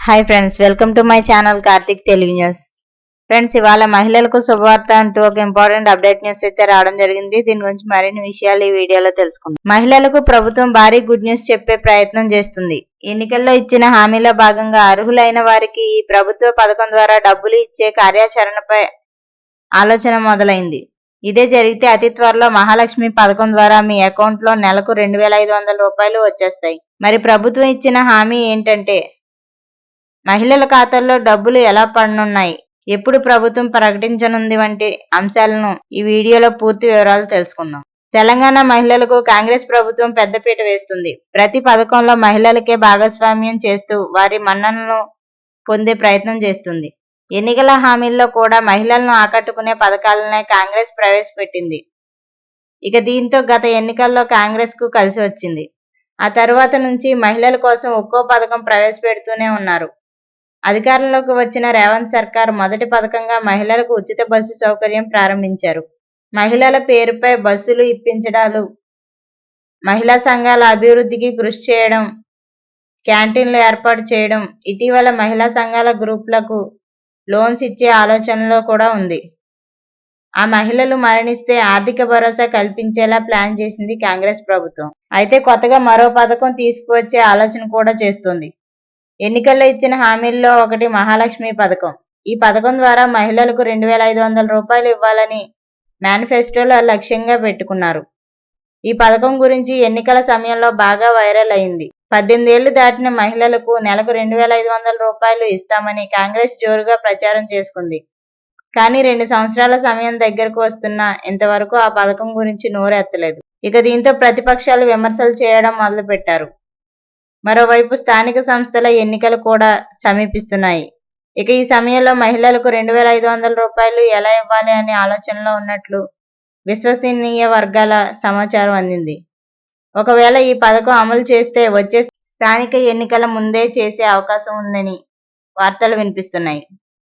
Hi friends, welcome to my channel Karthik Telugu news. Friends, ఇవాళ మహిళలకు శుభవార్త అంటూ ఒక ఇంపార్టెంట్ అప్డేట్ న్యూస్ అయితే రావడం జరిగింది. దీని గురించి మరిన్ని విషయాలు ఈ వీడియోలో తెలుసుకుందాం. మహిళలకు ప్రభుత్వం భారీ గుడ్ న్యూస్ చెప్పే ప్రయత్నం చేస్తుంది. ఎన్నికల్లో ఇచ్చిన హామీలో భాగంగా అర్హులైన వారికి ఈ ప్రభుత్వ పథకం ద్వారా డబ్బులు ఇచ్చే కార్యాచరణపై ఆలోచన మొదలైంది. ఇదే జరిగితే అతి త్వరలో మహాలక్ష్మి పథకం ద్వారా మీ అకౌంట్ లో నెలకు 2,500 రూపాయలు వచ్చేస్తాయి. మరి ప్రభుత్వం ఇచ్చిన హామీ ఏంటంటే, మహిళల ఖాతాల్లో డబ్బులు ఎలా పడనున్నాయి, ఎప్పుడు ప్రభుత్వం ప్రకటించనుంది వంటి అంశాలను ఈ వీడియోలో పూర్తి వివరాలు తెలుసుకుందాం. తెలంగాణ మహిళలకు కాంగ్రెస్ ప్రభుత్వం పెద్దపీట వేస్తుంది. ప్రతి పథకంలో మహిళలకే భాగస్వామ్యం చేస్తూ వారి మన్ననలను పొందే ప్రయత్నం చేస్తుంది. ఎన్నికల హామీల్లో కూడా మహిళలను ఆకట్టుకునే పథకాలనే కాంగ్రెస్ ప్రవేశపెట్టింది. ఇక దీంతో గత ఎన్నికల్లో కాంగ్రెస్ కు కలిసి వచ్చింది. ఆ తరువాత నుంచి మహిళల కోసం ఒక్కో పథకం ప్రవేశపెడుతూనే ఉన్నారు. అధికారంలోకి వచ్చిన రేవంత్ సర్కార్ మొదటి పథకంగా మహిళలకు ఉచిత బస్సు సౌకర్యం ప్రారంభించారు. మహిళల పేరుపై బస్సులు ఇప్పించడాలు, మహిళా సంఘాల అభివృద్ధికి కృషి చేయడం, క్యాంటీన్లు ఏర్పాటు చేయడం, ఇటీవల మహిళా సంఘాల గ్రూపులకు లోన్స్ ఇచ్చే ఆలోచనలో కూడా ఉంది. ఆ మహిళలు మరణిస్తే ఆర్థిక భరోసా కల్పించేలా ప్లాన్ చేసింది కాంగ్రెస్ ప్రభుత్వం. అయితే కొత్తగా మరో పథకం తీసుకువచ్చే ఆలోచన కూడా చేస్తోంది. ఎన్నికల్లో ఇచ్చిన హామీల్లో ఒకటి మహాలక్ష్మి పథకం. ఈ పథకం ద్వారా మహిళలకు 2,500 రూపాయలు ఇవ్వాలని మేనిఫెస్టోలో లక్ష్యంగా పెట్టుకున్నారు. ఈ పథకం గురించి ఎన్నికల సమయంలో బాగా వైరల్ అయింది. 18 ఏళ్లు దాటిన మహిళలకు నెలకు 2,500 రూపాయలు ఇస్తామని కాంగ్రెస్ జోరుగా ప్రచారం చేసుకుంది. కానీ 2 సంవత్సరాల సమయం దగ్గరకు వస్తున్నా ఇంతవరకు ఆ పథకం గురించి నోరెత్తలేదు. ఇక దీంతో ప్రతిపక్షాలు విమర్శలు చేయడం మొదలుపెట్టారు. మరోవైపు స్థానిక సంస్థల ఎన్నికలు కూడా సమీపిస్తున్నాయి. ఇక ఈ సమయంలో మహిళలకు 2,500 రూపాయలు ఎలా ఇవ్వాలి అనే ఆలోచనలో ఉన్నట్లు విశ్వసనీయ వర్గాల సమాచారం అందింది. ఒకవేళ ఈ పథకం అమలు చేస్తే వచ్చే స్థానిక ఎన్నికల ముందే చేసే అవకాశం ఉందని వార్తలు వినిపిస్తున్నాయి.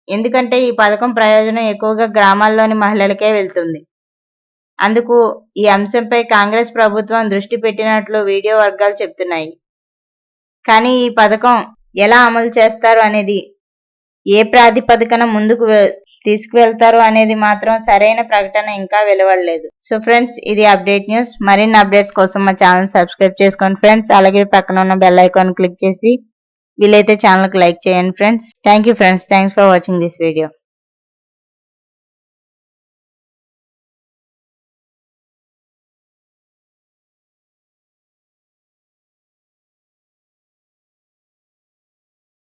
ఎందుకంటే ఈ పథకం ప్రయోజనం ఎక్కువగా గ్రామాల్లోని మహిళలకే వెళ్తుంది. అందుకు ఈ అంశంపై కాంగ్రెస్ ప్రభుత్వం దృష్టి పెట్టినట్లు మీడియా వర్గాలు చెబుతున్నాయి. కానీ ఈ పథకం ఎలా అమలు చేస్తారు అనేది, ఏ ప్రాతిపదికన ముందుకు తీసుకువెళ్తారు అనేది మాత్రం సరైన ప్రకటన ఇంకా వెలువడలేదు. సో ఫ్రెండ్స్, ఇది అప్డేట్ న్యూస్. మరిన్ని అప్డేట్స్ కోసం మా ఛానల్ సబ్స్క్రైబ్ చేసుకోండి ఫ్రెండ్స్. అలాగే పక్కన ఉన్న బెల్ ఐకాన్ క్లిక్ చేసి వీలైతే ఛానల్కి లైక్ చేయండి friends. Thank you friends. Thanks for watching this video.